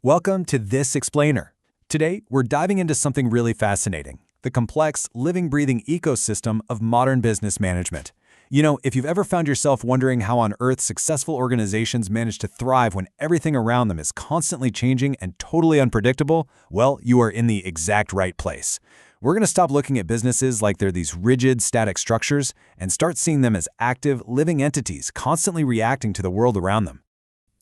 Welcome to This Explainer. Today, we're diving into something really fascinating, the complex, living, breathing ecosystem of modern business management. You know, if you've ever found yourself wondering how on earth successful organizations manage to thrive when everything around them is constantly changing and totally unpredictable, well, you are in the exact right place. We're going to stop looking at businesses like they're these rigid, static structures and start seeing them as active, living entities constantly reacting to the world around them.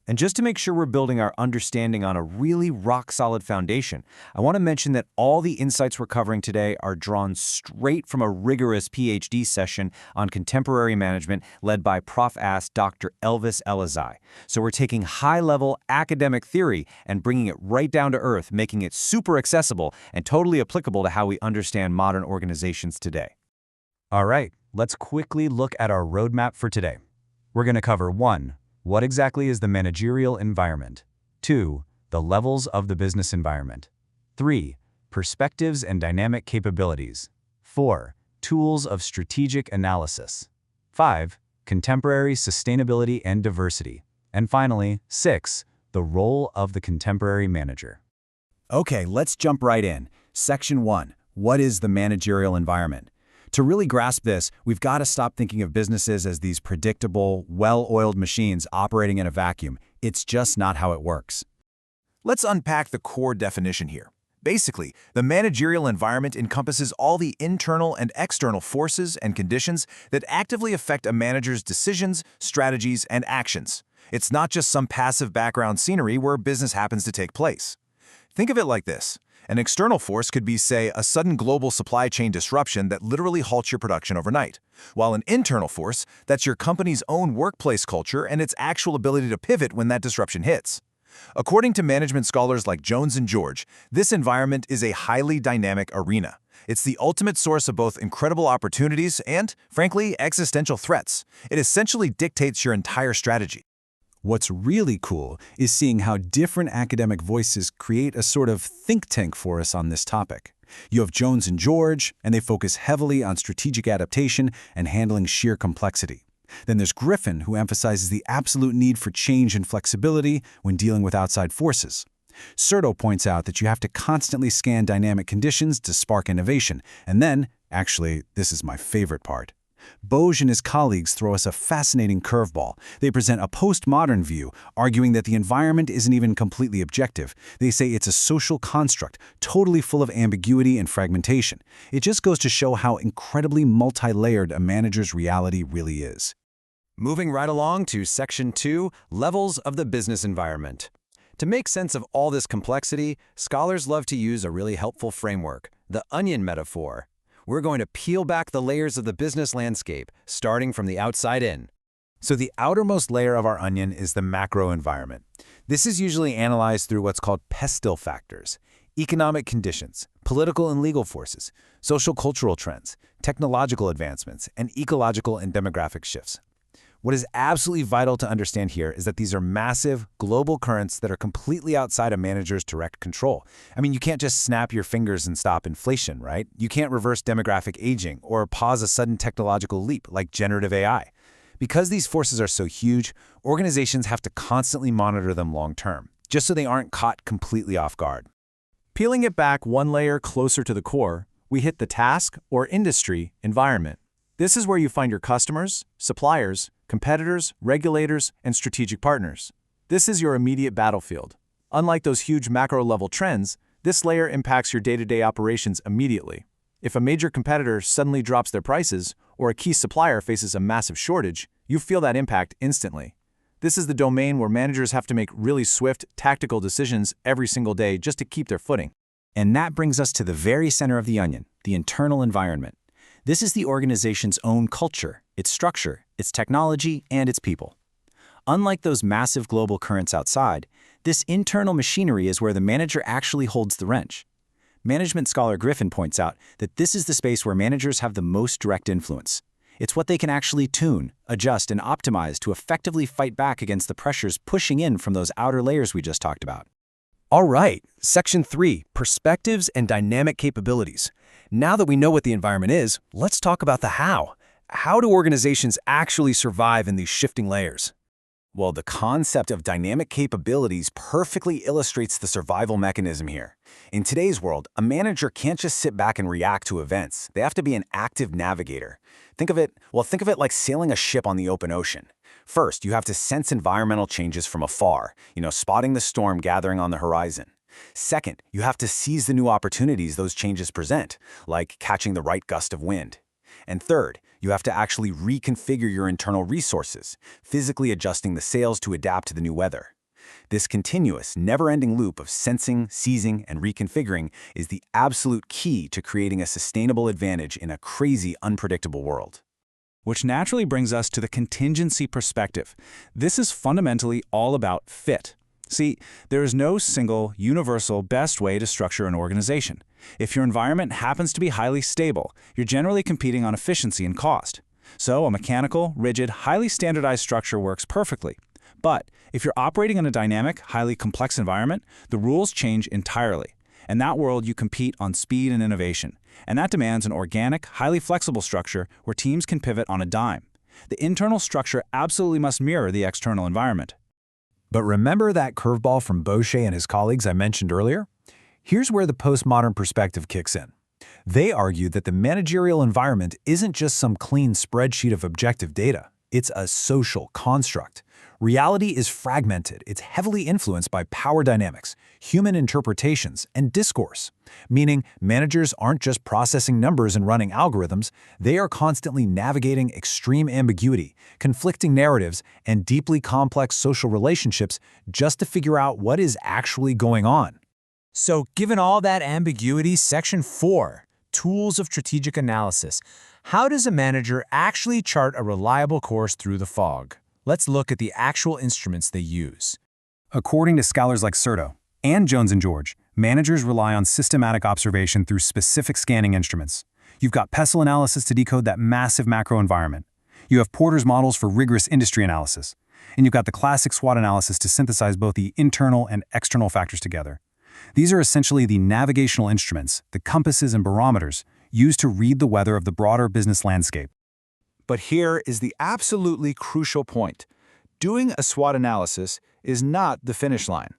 And just to make sure we're building our understanding on a really rock-solid foundation, I want to mention that all the insights we're covering today are drawn straight from a rigorous PhD session on contemporary management led by Prof. Dr. Elvis Elazai. So we're taking high-level academic theory and bringing it right down to earth, making it super accessible and totally applicable to how we understand modern organizations today. All right, let's quickly look at our roadmap for today. We're going to cover 1. What exactly is the managerial environment? 2. The levels of the business environment. 3. Perspectives and dynamic capabilities. 4. Tools of strategic analysis. 5. Contemporary sustainability and diversity. And finally, 6. The role of the contemporary manager. Okay, let's jump right in. Section 1. What is the managerial environment? To really grasp this, we've got to stop thinking of businesses as these predictable, well-oiled machines operating in a vacuum. It's just not how it works. Let's unpack the core definition here. Basically, the managerial environment encompasses all the internal and external forces and conditions that actively affect a manager's decisions, strategies, and actions. It's not just some passive background scenery where business happens to take place. Think of it like this. An external force could be, say, a sudden global supply chain disruption that literally halts your production overnight, while an internal force, that's your company's own workplace culture and its actual ability to pivot when that disruption hits. According to management scholars like Jones and George, this environment is a highly dynamic arena. It's the ultimate source of both incredible opportunities and, frankly, existential threats. It essentially dictates your entire strategy. What's really cool is seeing how different academic voices create a sort of think tank for us on this topic. You have Jones and George, and they focus heavily on strategic adaptation and handling sheer complexity. Then there's Griffin, who emphasizes the absolute need for change and flexibility when dealing with outside forces. Serto points out that you have to constantly scan dynamic conditions to spark innovation. And then, actually, this is my favorite part, Boge and his colleagues throw us a fascinating curveball. They present a postmodern view, arguing that the environment isn't even completely objective. They say it's a social construct, totally full of ambiguity and fragmentation. It just goes to show how incredibly multi-layered a manager's reality really is. Moving right along to Section 2, Levels of the Business Environment. To make sense of all this complexity, scholars love to use a really helpful framework, the onion metaphor. We're going to peel back the layers of the business landscape, starting from the outside in. So the outermost layer of our onion is the macro environment. This is usually analyzed through what's called pestle factors: economic conditions, political and legal forces, social cultural trends, technological advancements, and ecological and demographic shifts. What is absolutely vital to understand here is that these are massive, global currents that are completely outside a manager's direct control. I mean, you can't just snap your fingers and stop inflation, right? You can't reverse demographic aging or pause a sudden technological leap like generative AI. Because these forces are so huge, organizations have to constantly monitor them long-term, just so they aren't caught completely off guard. Peeling it back one layer closer to the core, we hit the task or industry environment. This is where you find your customers, suppliers, competitors, regulators, and strategic partners. This is your immediate battlefield. Unlike those huge macro-level trends, this layer impacts your day-to-day operations immediately. If a major competitor suddenly drops their prices or a key supplier faces a massive shortage, you feel that impact instantly. This is the domain where managers have to make really swift, tactical decisions every single day just to keep their footing. And that brings us to the very center of the onion, the internal environment. This is the organization's own culture, its structure, its technology, and its people. Unlike those massive global currents outside, this internal machinery is where the manager actually holds the wrench. Management scholar Griffin points out that this is the space where managers have the most direct influence. It's what they can actually tune, adjust, and optimize to effectively fight back against the pressures pushing in from those outer layers we just talked about. All right, Section 3, Perspectives and Dynamic Capabilities. Now that we know what the environment is, let's talk about the how. How do organizations actually survive in these shifting layers? Well, the concept of dynamic capabilities perfectly illustrates the survival mechanism here. In today's world, a manager can't just sit back and react to events. They have to be an active navigator. Think of it like sailing a ship on the open ocean. First, you have to sense environmental changes from afar, spotting the storm gathering on the horizon. Second, you have to seize the new opportunities those changes present, like catching the right gust of wind. And third, you have to actually reconfigure your internal resources, physically adjusting the sails to adapt to the new weather. This continuous, never-ending loop of sensing, seizing, and reconfiguring is the absolute key to creating a sustainable advantage in a crazy, unpredictable world. Which naturally brings us to the contingency perspective. This is fundamentally all about fit. See, there is no single, universal, best way to structure an organization. If your environment happens to be highly stable, you're generally competing on efficiency and cost. So a mechanical, rigid, highly standardized structure works perfectly. But if you're operating in a dynamic, highly complex environment, the rules change entirely. In that world, you compete on speed and innovation. And that demands an organic, highly flexible structure where teams can pivot on a dime. The internal structure absolutely must mirror the external environment. But remember that curveball from Bosché and his colleagues I mentioned earlier? Here's where the postmodern perspective kicks in. They argue that the managerial environment isn't just some clean spreadsheet of objective data. It's a social construct. Reality is fragmented. It's heavily influenced by power dynamics, human interpretations, and discourse. Meaning, managers aren't just processing numbers and running algorithms, they are constantly navigating extreme ambiguity, conflicting narratives, and deeply complex social relationships just to figure out what is actually going on. So, given all that ambiguity, Section 4, Tools of Strategic Analysis. How does a manager actually chart a reliable course through the fog? Let's look at the actual instruments they use. According to scholars like Serto and Jones and George, managers rely on systematic observation through specific scanning instruments. You've got PESTLE analysis to decode that massive macro environment. You have Porter's models for rigorous industry analysis. And you've got the classic SWOT analysis to synthesize both the internal and external factors together. These are essentially the navigational instruments, the compasses and barometers, used to read the weather of the broader business landscape. But here is the absolutely crucial point. Doing a SWOT analysis is not the finish line.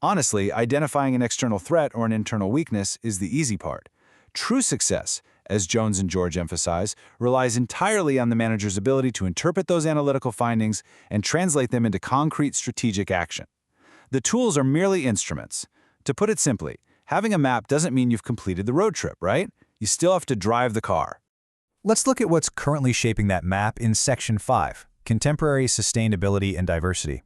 Honestly, identifying an external threat or an internal weakness is the easy part. True success, as Jones and George emphasize, relies entirely on the manager's ability to interpret those analytical findings and translate them into concrete strategic action. The tools are merely instruments. To put it simply, having a map doesn't mean you've completed the road trip, right? You still have to drive the car. Let's look at what's currently shaping that map in Section 5, Contemporary Sustainability and Diversity.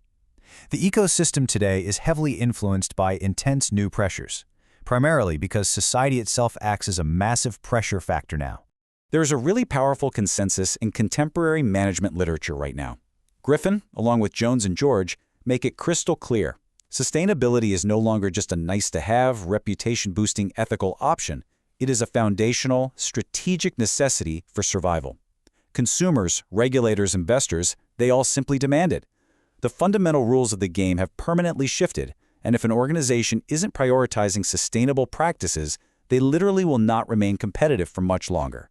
The ecosystem today is heavily influenced by intense new pressures, primarily because society itself acts as a massive pressure factor now. There's a really powerful consensus in contemporary management literature right now. Griffin, along with Jones and George, make it crystal clear. Sustainability is no longer just a nice-to-have, reputation-boosting ethical option. It is a foundational, strategic necessity for survival. Consumers, regulators, investors, they all simply demand it. The fundamental rules of the game have permanently shifted, and if an organization isn't prioritizing sustainable practices, they literally will not remain competitive for much longer.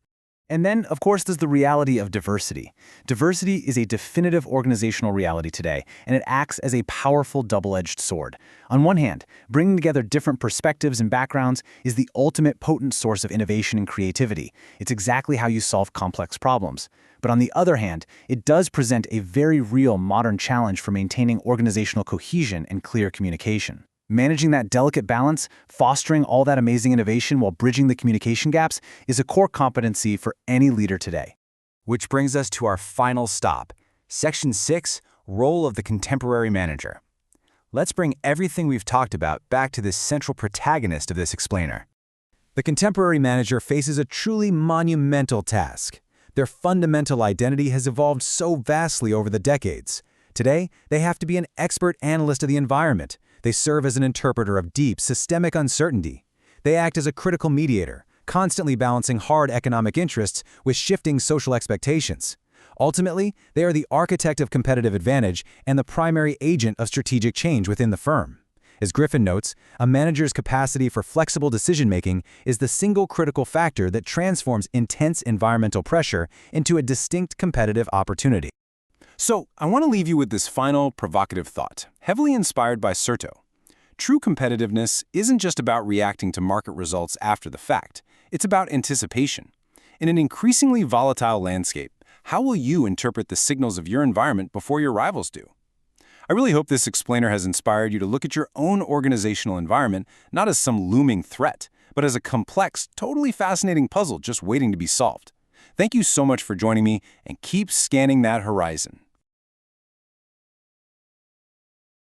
And then, of course, there's the reality of diversity. Diversity is a definitive organizational reality today, and it acts as a powerful double-edged sword. On one hand, bringing together different perspectives and backgrounds is the ultimate potent source of innovation and creativity. It's exactly how you solve complex problems. But on the other hand, it does present a very real modern challenge for maintaining organizational cohesion and clear communication. Managing that delicate balance, fostering all that amazing innovation while bridging the communication gaps is a core competency for any leader today. Which brings us to our final stop, Section 6, Role of the Contemporary Manager. Let's bring everything we've talked about back to the central protagonist of this explainer. The contemporary manager faces a truly monumental task. Their fundamental identity has evolved so vastly over the decades. Today, they have to be an expert analyst of the environment. They serve as an interpreter of deep, systemic uncertainty. They act as a critical mediator, constantly balancing hard economic interests with shifting social expectations. Ultimately, they are the architect of competitive advantage and the primary agent of strategic change within the firm. As Griffin notes, a manager's capacity for flexible decision-making is the single critical factor that transforms intense environmental pressure into a distinct competitive opportunity. So, I want to leave you with this final provocative thought, heavily inspired by Certo. True competitiveness isn't just about reacting to market results after the fact. It's about anticipation. In an increasingly volatile landscape, how will you interpret the signals of your environment before your rivals do? I really hope this explainer has inspired you to look at your own organizational environment not as some looming threat, but as a complex, totally fascinating puzzle just waiting to be solved. Thank you so much for joining me, and keep scanning that horizon.